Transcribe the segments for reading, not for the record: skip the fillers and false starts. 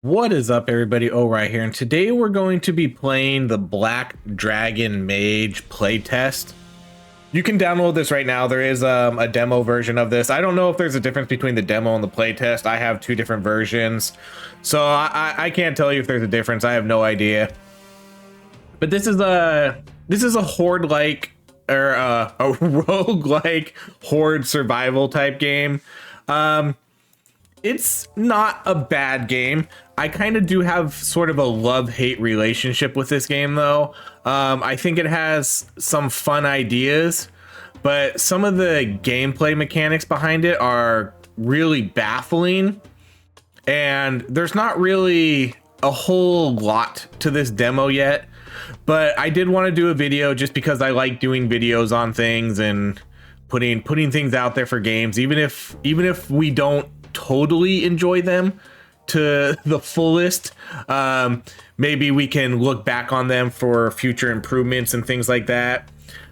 What is up, everybody? Oh, right here, and today we're going to be playing the Black Dragon Mage playtest. You can download this right now. There is a demo version of this. I don't know if there's a difference between the demo and the playtest. I have two different versions, so I can't tell you if there's a difference. I have no idea. But this is a horde-like or a rogue-like horde survival type game. It's not a bad game. I kind of do have sort of a love-hate relationship with this game, though. I think it has some fun ideas, but some of the gameplay mechanics behind it are really baffling, and there's not really a whole lot to this demo yet. But I did want to do a video just because I like doing videos on things and putting things out there for games, even if we don't totally enjoy them to the fullest. Maybe we can look back on them for future improvements and things like that.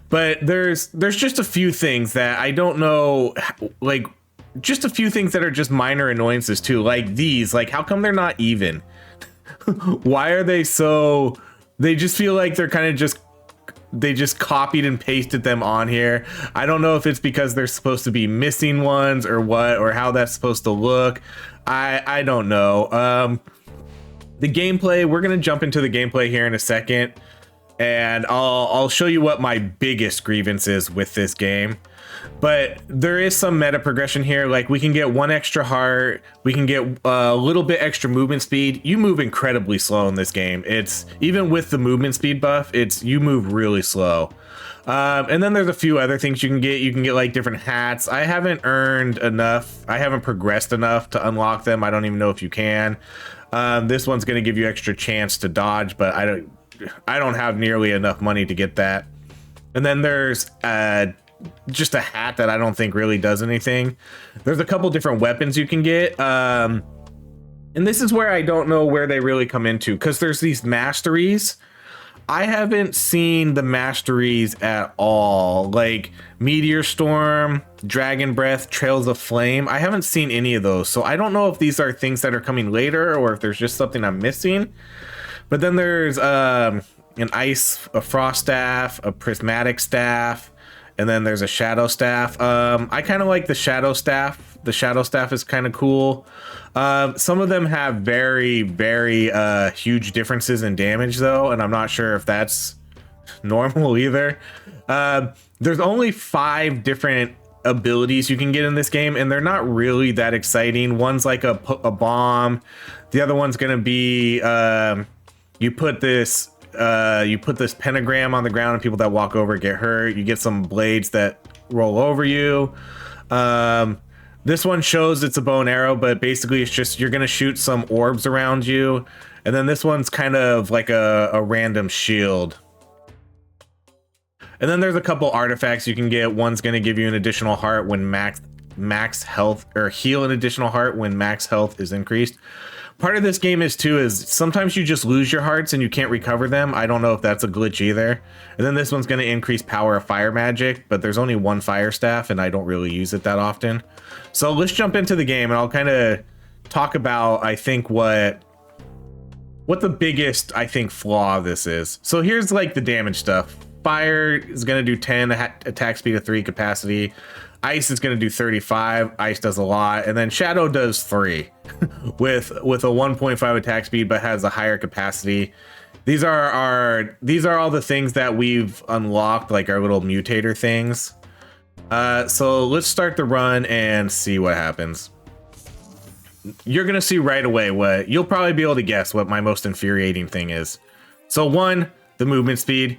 But there's just a few things that I don't know, like just a few things that are just minor annoyances too, like these. Like, how come they're not even? Why are they so? They just feel like they're kind of they just copied and pasted them on here. I don't know if it's because they're supposed to be missing ones or what, or how that's supposed to look. I don't know. The gameplay, we're gonna jump into the gameplay here in a second, and I'll show you what my biggest grievance is with this game. But there is some meta progression here. Like, we can get one extra heart, we can get a little bit extra movement speed. You move incredibly slow in this game. It's even with the movement speed buff, you move really slow. And then there's a few other things you can get. You can get like different hats. I haven't earned enough. I haven't progressed enough to unlock them. I don't even know if you can. This one's going to give you extra chance to dodge, but I don't have nearly enough money to get that. And then there's just a hat that I don't think really does anything. There's a couple different weapons you can get. And this is where I don't know where they really come into, because there's these masteries. I haven't seen the masteries at all, like Meteor Storm, Dragon Breath, Trails of Flame. I haven't seen any of those, so I don't know if these are things that are coming later or if there's just something I'm missing. But then there's an ice, a frost staff, a prismatic staff, and then there's a shadow staff. I kind of like the shadow staff. The shadow staff is kind of cool. Some of them have very, very huge differences in damage, though, and I'm not sure if that's normal either. There's only 5 different abilities you can get in this game, and they're not really that exciting. One's like a bomb. The other one's gonna be you put this pentagram on the ground, and people that walk over get hurt. You get some blades that roll over you. This one shows it's a bow and arrow, but basically it's just you're gonna shoot some orbs around you. And then this one's kind of like a random shield. And then there's a couple artifacts you can get. One's gonna give you an additional heart when max health, or heal an additional heart when max health is increased. Part of this game is sometimes you just lose your hearts and you can't recover them. I don't know if that's a glitch either. And then this one's going to increase power of fire magic, but there's only one fire staff and I don't really use it that often. So let's jump into the game and I'll kind of talk about, I think, what the biggest, I think, flaw of this is. So here's like the damage stuff. Fire is going to do 10, attack speed of 3, capacity. Ice is going to do 35. Ice does a lot. And then Shadow does 3 with a 1.5 attack speed, but has a higher capacity. These are all the things that we've unlocked, like our little mutator things. So let's start the run and see what happens. You're going to see right away you'll probably be able to guess what my most infuriating thing is. So 1, the movement speed.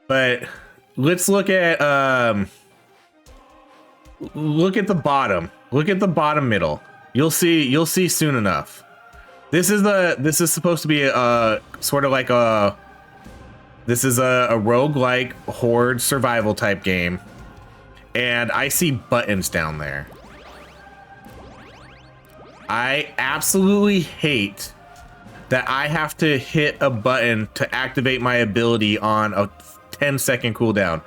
But let's look at the bottom. Look at the bottom middle. You'll see soon enough. This is supposed to be a sort of like a roguelike horde survival type game. And I see buttons down there. I absolutely hate that I have to hit a button to activate my ability on a 10-second cooldown.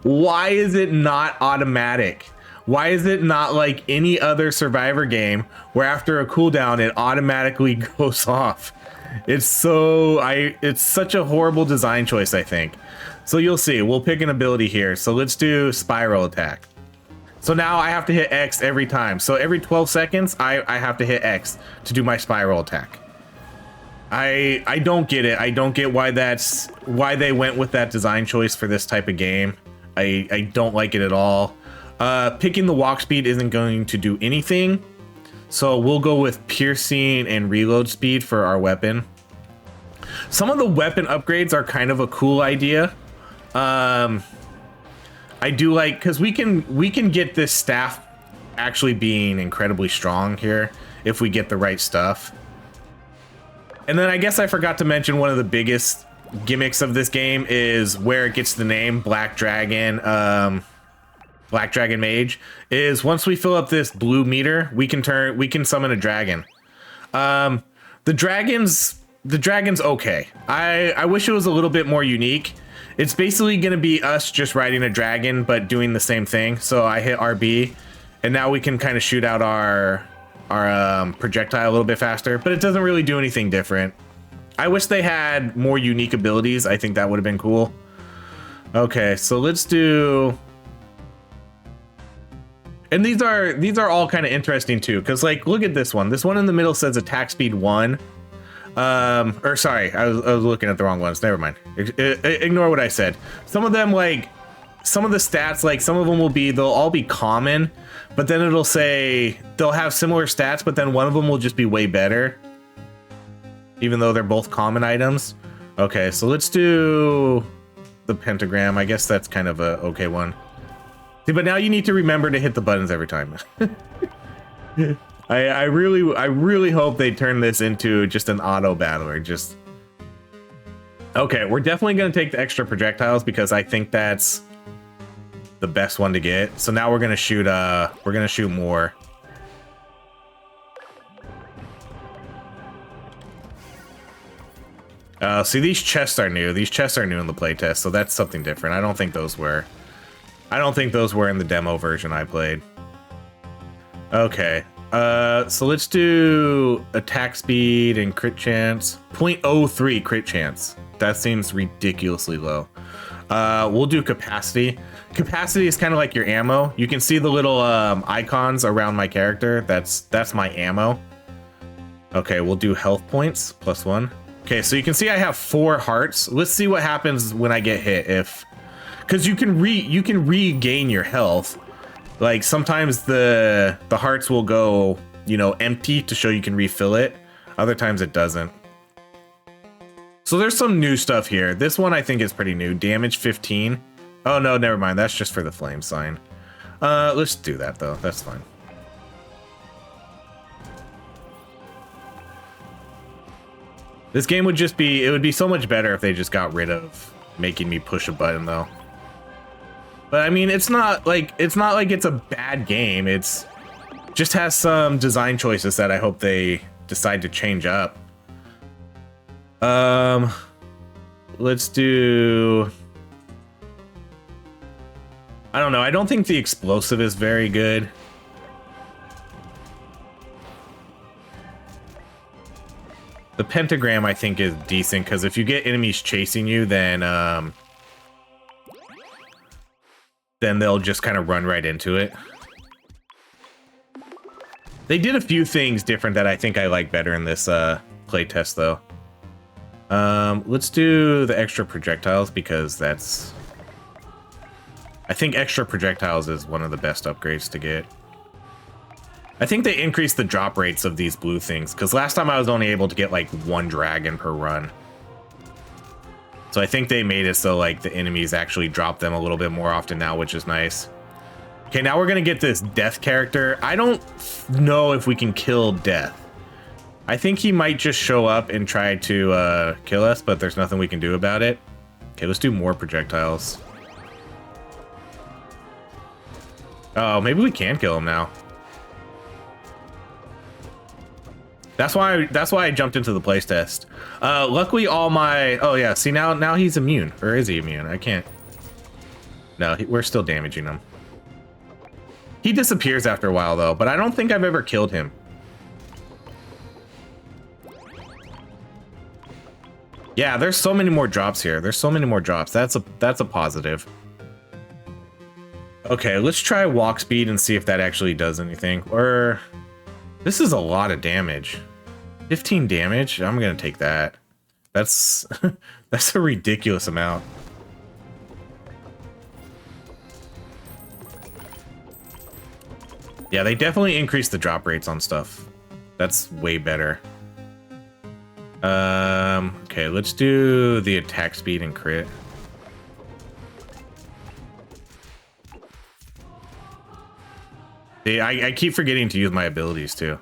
Why is it not automatic? Why is it not like any other Survivor game where after a cooldown it automatically goes off? It's such a horrible design choice, I think. So you'll see. We'll pick an ability here. So let's do spiral attack. So now I have to hit X every time. So every 12 seconds, I have to hit X to do my spiral attack. I don't get it. I don't get why they went with that design choice for this type of game. I don't like it at all. Picking the walk speed isn't going to do anything. So we'll go with piercing and reload speed for our weapon. Some of the weapon upgrades are kind of a cool idea. I do like, because we can get this staff actually being incredibly strong here if we get the right stuff. And then I guess I forgot to mention one of the biggest gimmicks of this game is where it gets the name Black Dragon Mage, is once we fill up this blue meter, we can summon a dragon. The dragon's okay. I wish it was a little bit more unique. It's basically gonna be us just riding a dragon but doing the same thing. So I hit RB and now we can kind of shoot out our projectile a little bit faster, but it doesn't really do anything different. I wish they had more unique abilities. I think that would have been cool. Okay, so let's do. And these are all kind of interesting too, because like look at this one. This one in the middle says attack speed 1. Or sorry, I was looking at the wrong ones. Never mind. Ignore what I said. Some of them, like some of the stats, like some of them they'll all be common, but then it'll say they'll have similar stats, but then one of them will just be way better, even though they're both common items. Okay, so let's do the pentagram. I guess that's kind of a okay one. See, but now you need to remember to hit the buttons every time. I really hope they turn this into just an auto battler. Just okay. We're definitely gonna take the extra projectiles because I think that's the best one to get. So now we're gonna shoot more. See, these chests are new. These chests are new in the playtest, so that's something different. I don't think those were in the demo version I played. Okay. So let's do attack speed and crit chance. 0.03 crit chance. That seems ridiculously low. We'll do capacity. Capacity is kind of like your ammo. You can see the little icons around my character. That's my ammo. Okay, we'll do health points +1. Okay, so you can see I have 4 hearts. Let's see what happens when I get hit. Because you can regain your health. Like sometimes the hearts will go, empty to show you can refill it. Other times it doesn't. So there's some new stuff here. This one I think is pretty new. Damage 15. Oh no, never mind. That's just for the flame sign. Let's do that though. That's fine. This game would be so much better if they just got rid of making me push a button though. But I mean, it's not like it's a bad game. It's just has some design choices that I hope they decide to change up. Let's do. I don't know. I don't think the explosive is very good. The pentagram I think is decent because if you get enemies chasing you, then they'll just kind of run right into it. They did a few things different that I think I like better in this playtest though. Let's do the extra projectiles because I think extra projectiles is one of the best upgrades to get. I think they increased the drop rates of these blue things because last time I was only able to get like 1 dragon per run. So I think they made it so like the enemies actually drop them a little bit more often now, which is nice. Okay, now we're gonna get this Death character. I don't know if we can kill Death. I think he might just show up and try to kill us, but there's nothing we can do about it. Okay, let's do more projectiles. Oh, maybe we can kill him now. That's why I jumped into the playtest. Luckily all my... Oh yeah, see now he's immune. Or is he immune? I can't... No, we're still damaging him. He disappears after a while though, but I don't think I've ever killed him. Yeah, there's so many more drops here. There's so many more drops. That's a positive. Okay, let's try walk speed and see if that actually does anything. Or this is a lot of damage. 15 damage. I'm gonna take that. That's that's a ridiculous amount. Yeah, they definitely increased the drop rates on stuff. That's way better. Okay, let's do the attack speed and crit. See, I keep forgetting to use my abilities too.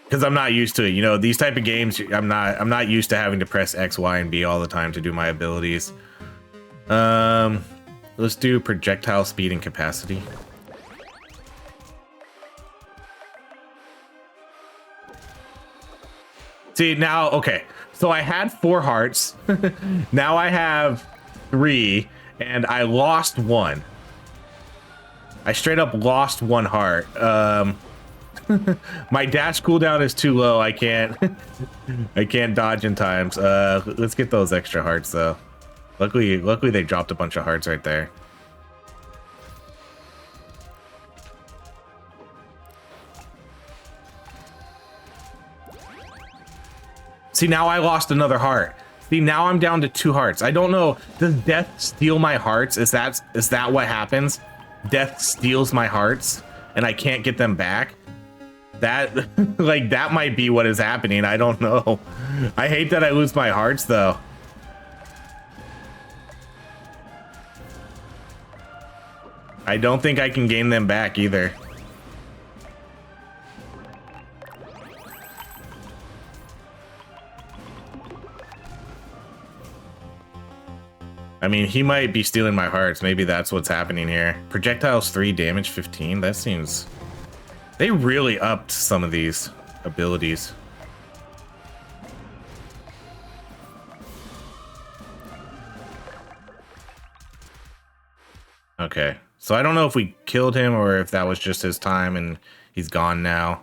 Because I'm not used to it. You know, these type of games, I'm not used to having to press X, Y, and B all the time to do my abilities. Let's do projectile speed and capacity. See, now, okay. So I had 4 hearts. Now I have 3, and I lost 1. I straight up lost 1 heart. My dash cooldown is too low. I can't I can't dodge in times. Let's get those extra hearts though. Luckily they dropped a bunch of hearts right there. See, now I lost another heart. See, now I'm down to 2 hearts. I don't know. Does death steal my hearts? Is that what happens? Death steals my hearts and I can't get them back? That like that might be what is happening. I don't know. I hate that I lose my hearts though. I don't think I can gain them back either. I mean, he might be stealing my hearts. Maybe that's what's happening here. Projectiles 3, damage 15. That seems... They really upped some of these abilities. Okay. So I don't know if we killed him or if that was just his time and he's gone now.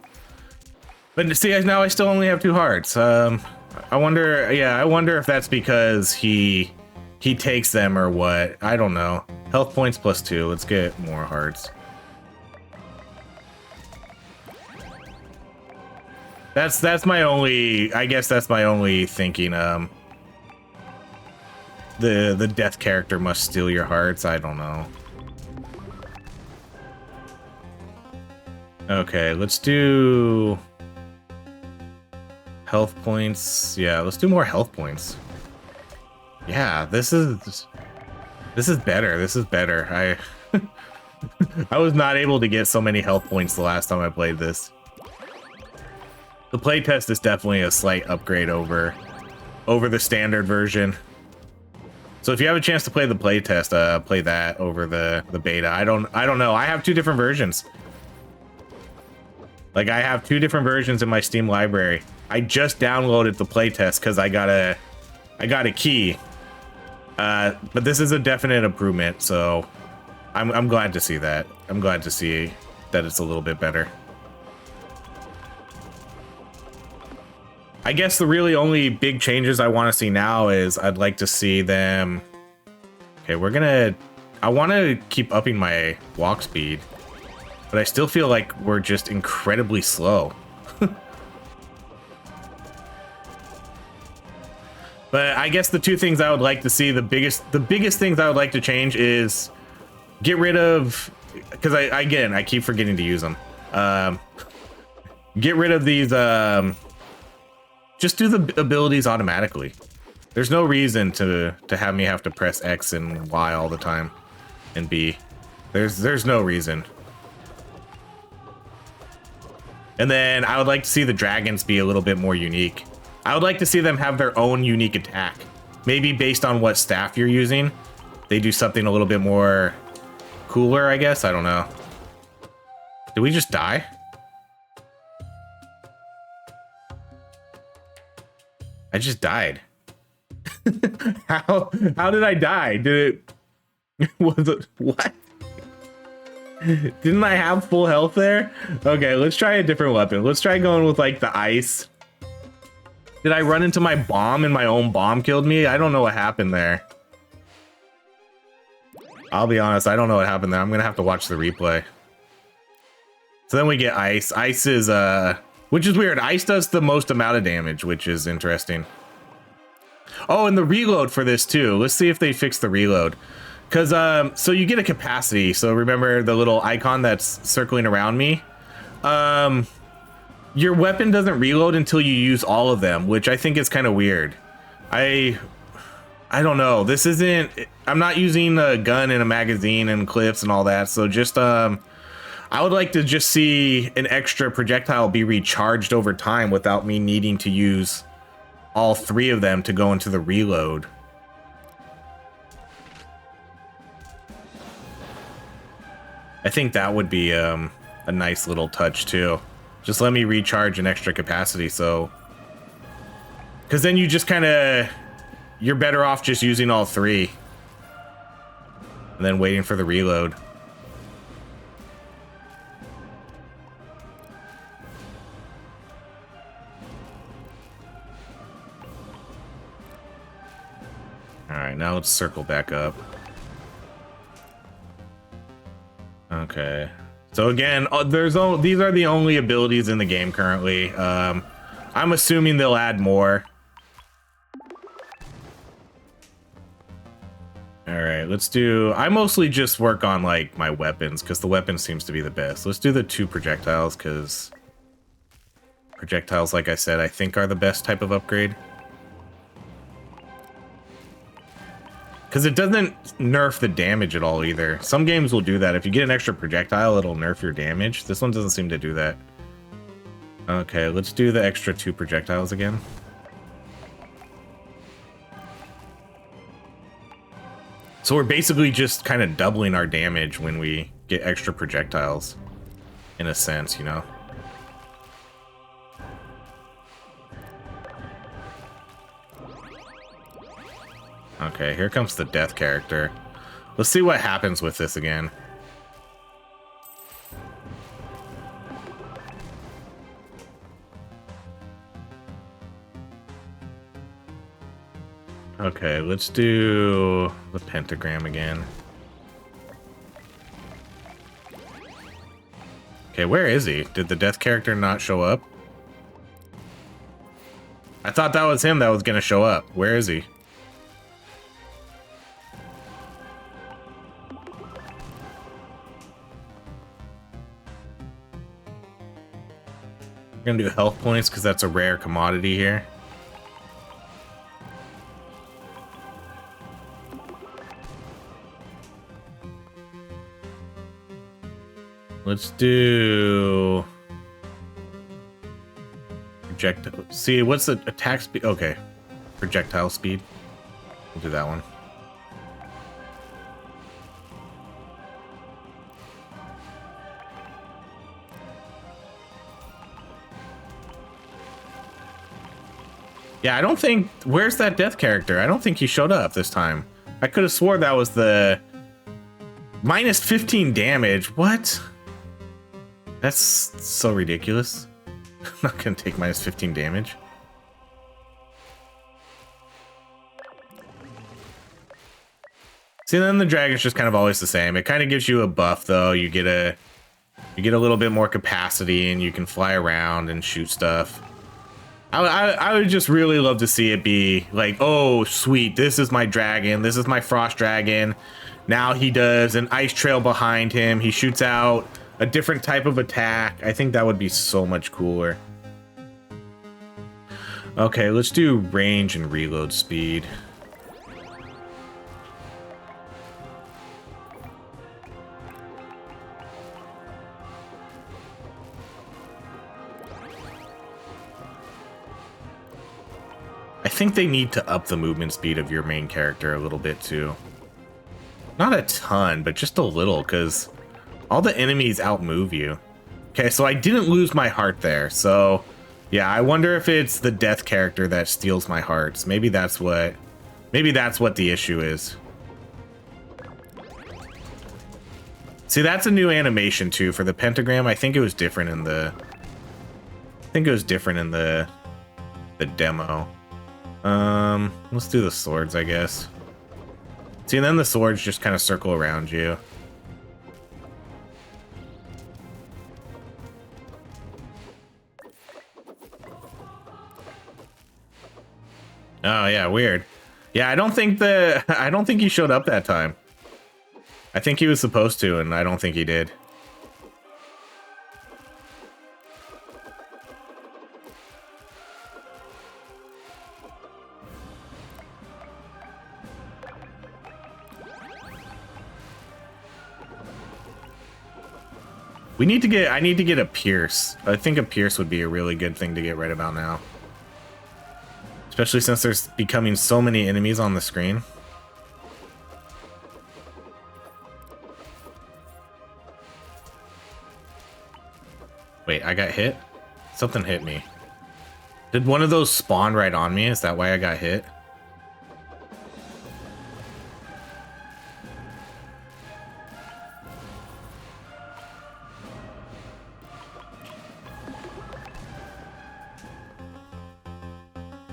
But see, now I still only have 2 hearts. I wonder... Yeah, I wonder if that's because he takes them or what. I don't know. Health points plus 2. Let's get more hearts. That's my only... I guess that's my only thinking. The death character must steal your hearts. I don't know. Okay, let's do... health points. Yeah, let's do more health points. Yeah, this is better. This is better. I was not able to get so many health points the last time I played this. The playtest is definitely a slight upgrade over the standard version. So if you have a chance to play the playtest, play that over the beta. I don't know. I have 2 different versions. Like I have 2 different versions in my Steam library. I just downloaded the playtest because I got a key. But this is a definite improvement, so I'm glad to see that. I'm glad to see that it's a little bit better. I guess the really only big changes I want to see now is I'd like to see them... Okay, I want to keep upping my walk speed, but I still feel like we're just incredibly slow. But I guess the 2 things I would like to see, the biggest things I would like to change is get rid of, because I keep forgetting to use them. Get rid of these, just do the abilities automatically. There's no reason to have me have to press X and Y all the time and B. There's no reason. And then I would like to see the dragons be a little bit more unique. I would like to see them have their own unique attack. Maybe based on what staff you're using, they do something a little bit more cooler, I guess. I don't know. Did we just die? I just died. How did I die? Did it... Was it... What? Didn't I have full health there? Okay, let's try a different weapon. Let's try going with like the ice. Did I run into my bomb and my own bomb killed me? I don't know what happened there. I'll be honest, I don't know what happened there. I'm gonna have to watch the replay. So then we get ice. Ice is, which is weird. Ice does the most amount of damage, which is interesting. Oh, and the reload for this too. Let's see if they fix the reload. Because, so you get a capacity. So remember the little icon that's circling around me? Your weapon doesn't reload until you use all of them, which I think is kind of weird. I don't know. This isn't... I'm not using a gun and a magazine and clips and all that. So just, I would like to just see an extra projectile be recharged over time without me needing to use all 3 of them to go into the reload. I think that would be a nice little touch too. Just let me recharge an extra capacity, so... Because then you just kind of... You're better off just using all 3. And then waiting for the reload. Alright, now let's circle back up. Okay. So again, these are the only abilities in the game currently. I'm assuming they'll add more. Alright, let's do... I mostly just work on like my weapons, because the weapon seems to be the best. Let's do the 2 projectiles, because projectiles, like I said, I think are the best type of upgrade. Because it doesn't nerf the damage at all either. Some games will do that. If you get an extra projectile, it'll nerf your damage. This one doesn't seem to do that. Okay, let's do the extra 2 projectiles again. So we're basically just kind of doubling our damage when we get extra projectiles. In a sense, you know? Okay, here comes the death character. Let's see what happens with this again. Okay, let's do the pentagram again. Okay, where is he? Did the death character not show up? I thought that was him that was gonna show up. Where is he? We're gonna do health points because that's a rare commodity here. Let's do projectile. See, what's the attack speed? Okay, projectile speed. We'll do that one. Yeah, I don't think... Where's that death character? I don't think he showed up this time. I could have swore that was the... Minus 15 damage. What? That's so ridiculous. I'm not gonna take minus 15 damage. See, then the dragon's just kind of always the same. It kind of gives you a buff, though. You get a little bit more capacity, and you can fly around and shoot stuff. I would just really love to see it be like, oh, sweet, this is my dragon. This is my frost dragon. Now he does an ice trail behind him. He shoots out a different type of attack. I think that would be so much cooler. Okay, let's do range and reload speed. I think they need to up the movement speed of your main character a little bit too. Not a ton, but just a little, because all the enemies outmove you. Okay, so I didn't lose my heart there, so yeah, I wonder if it's the death character that steals my hearts. Maybe that's what the issue is. See, that's a new animation too for the pentagram. I think it was different in the the demo. Let's do the swords, I guess. See, and then the swords just kind of circle around you. Oh yeah, weird. Yeah, I don't think he showed up that time. I think he was supposed to, and I don't think he did. I need to get a pierce. I think a pierce would be a really good thing to get right about now. Especially since there's becoming so many enemies on the screen. Wait, I got hit? Something hit me. Did one of those spawn right on me? Is that why I got hit?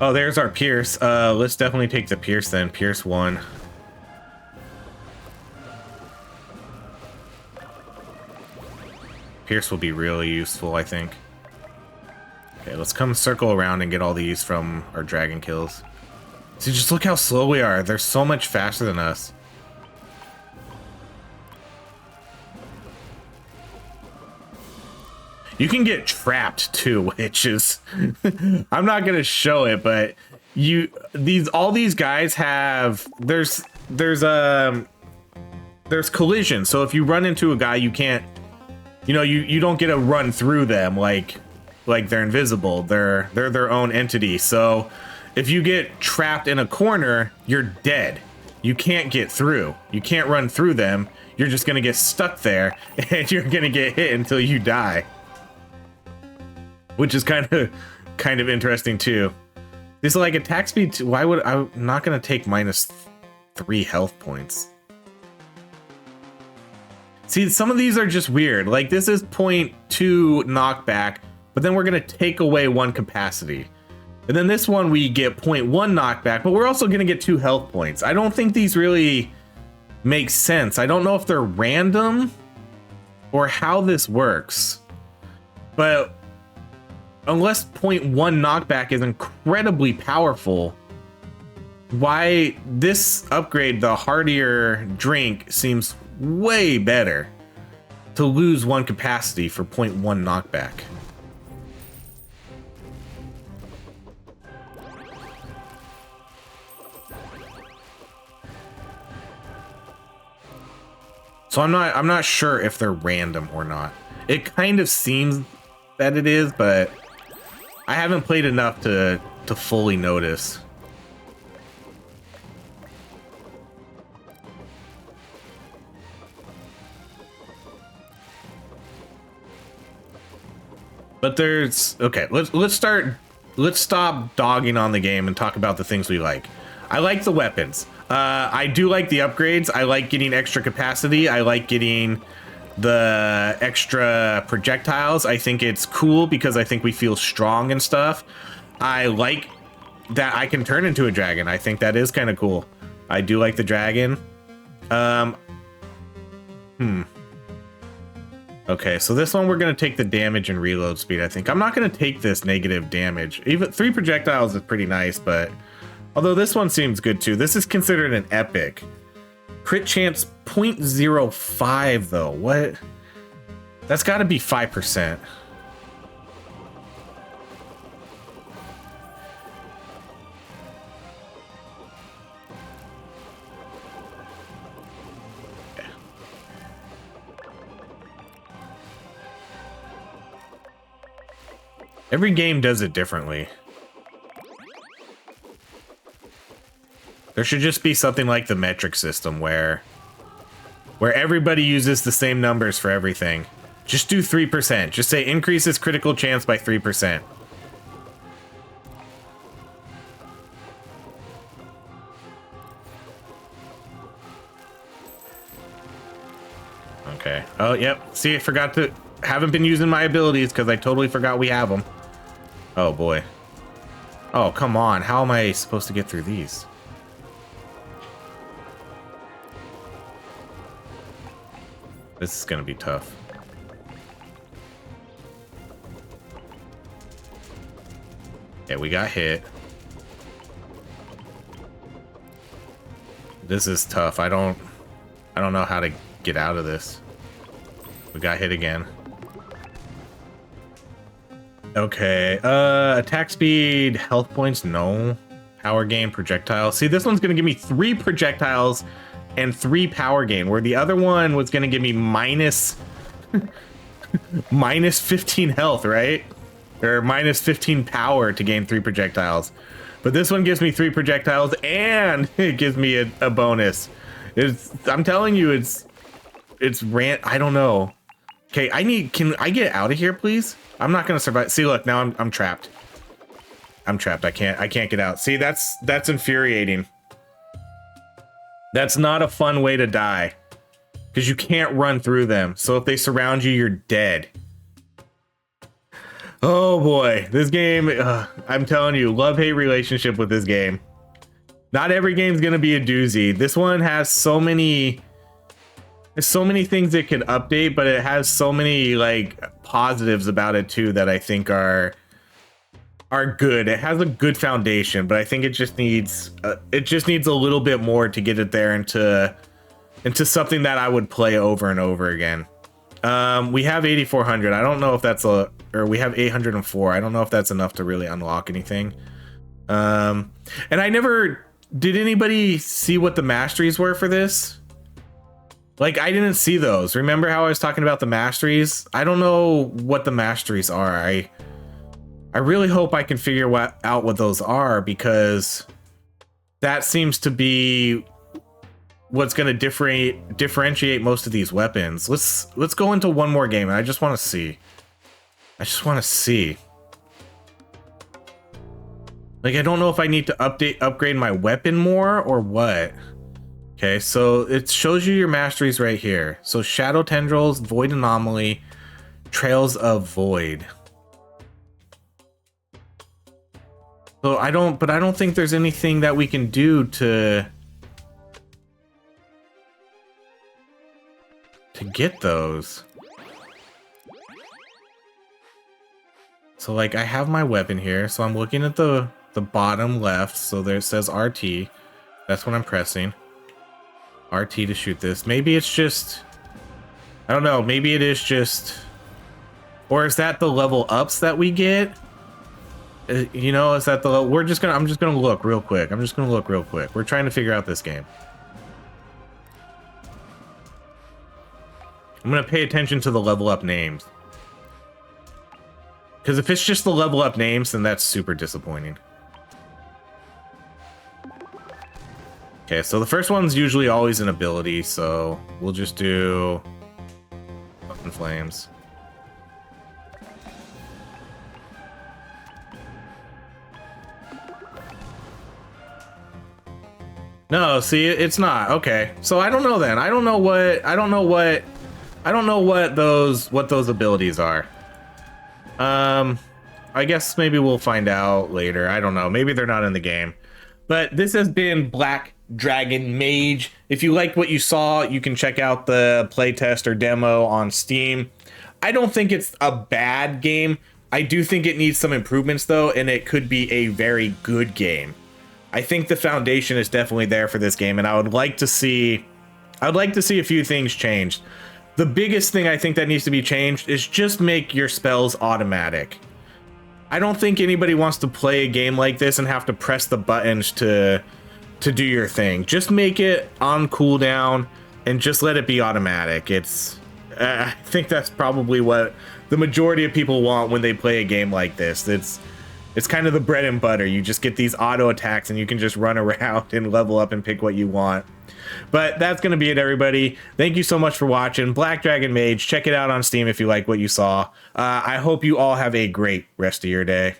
Oh, there's our Pierce. Let's definitely take the Pierce then. Pierce 1. Pierce will be really useful, I think. Okay, let's come circle around and get all these from our dragon kills. See, just look how slow we are. They're so much faster than us. You can get trapped too, which is I'm not gonna show it, but all these guys have there's collision. So if you run into a guy, you can't, you don't get to run through them like they're invisible. They're their own entity. So if you get trapped in a corner, you're dead. You can't get through. You can't run through them. You're just gonna get stuck there, and you're gonna get hit until you die. Which is kind of interesting too. This is like attack speed. Why would I'm not gonna take -3 health points? See, some of these are just weird. Like this is 0.2 knockback, but then we're gonna take away 1 capacity. And then this one we get 0.1 knockback, but we're also gonna get 2 health points. I don't think these really make sense. I don't know if they're random or how this works. But unless 0.1 knockback is incredibly powerful, why this upgrade, the hardier drink, seems way better to lose 1 capacity for 0.1 knockback. So I'm not sure if they're random or not. It kind of seems that it is, but I haven't played enough to fully notice. But there's okay. Let's stop dogging on the game and talk about the things we like. I like the weapons. I do like the upgrades. I like getting extra capacity. I like getting the extra projectiles. I think it's cool because I think we feel strong and stuff. I like that I can turn into a dragon. I think that is kind of cool. I do like the dragon. Okay, so this one we're gonna take the damage and reload speed. I think I'm not gonna take this negative damage. Even 3 projectiles is pretty nice, but although this one seems good too. This is considered an epic. Crit chance 0.05 though. What? That's got to be 5%. Okay. Every game does it differently. There should just be something like the metric system where everybody uses the same numbers for everything. Just do 3%. Just say increases critical chance by 3%. Okay. Oh, yep. See, I forgot to... Haven't been using my abilities because I totally forgot we have them. Oh, boy. Oh, come on. How am I supposed to get through these? This is going to be tough. Yeah, we got hit. This is tough. I don't know how to get out of this. We got hit again. Okay, attack speed, health points, no. Power gain, projectiles. See, this one's gonna give me 3 projectiles and 3 power gain, where the other one was gonna give me minus 15 health, right? Or minus 15 power to gain 3 projectiles. But this one gives me 3 projectiles and it gives me a bonus. I'm telling you, it's I don't know. Okay, can I get out of here, please? I'm not gonna survive. See, look, now I'm trapped. I'm trapped. I can't get out. See, that's infuriating. That's not a fun way to die, because you can't run through them. So if they surround you, you're dead. Oh boy, this game, I'm telling you, love-hate relationship with this game. Not every game's gonna be a doozy. This one has so many things it could update, but it has so many like positives about it too that I think are good. It has a good foundation, but I think it just needs a little bit more to get it there into something that I would play over and over again. We have 8,400. I don't know if that's or we have 804. I don't know if that's enough to really unlock anything. And did anybody see what the masteries were for this? Like, I didn't see those. Remember how I was talking about the masteries? I don't know what the masteries are. I really hope I can figure out what those are, because that seems to be what's going to differentiate most of these weapons. Let's go into one more game. I just want to see. Like, I don't know if I need to upgrade my weapon more or what. Okay, so it shows you your masteries right here. So Shadow Tendrils, Void Anomaly, Trails of Void. So I don't think there's anything that we can do to get those. So like, I have my weapon here, so I'm looking at the bottom left. So there it says RT. That's what I'm pressing. RT to shoot this. Maybe it's just, I don't know, maybe it is just, or is that the level ups that we get? You know, is that the, I'm just gonna look real quick. We're trying to figure out this game. I'm gonna pay attention to the level up names, because if it's just the level up names, then that's super disappointing. Okay, so the first one's usually always an ability, so we'll just do Up in Flames. No, see, it's not. Okay, so I don't know then. I don't know what those abilities are. I guess maybe we'll find out later. I don't know. Maybe they're not in the game. But this has been Black Dragon Mage. If you liked what you saw, you can check out the playtest or demo on Steam. I don't think it's a bad game. I do think it needs some improvements though, and it could be a very good game. I think the foundation is definitely there for this game, and I would like to see a few things changed. The biggest thing I think that needs to be changed is just make your spells automatic. I don't think anybody wants to play a game like this and have to press the buttons to do your thing. Just make it on cooldown and just let it be automatic. I think that's probably what the majority of people want when they play a game like this. It's kind of the bread and butter. You just get these auto attacks and you can just run around and level up and pick what you want. But that's going to be it, everybody. Thank you so much for watching Black Dragon Mage. Check it out on Steam if you like what you saw. I hope you all have a great rest of your day.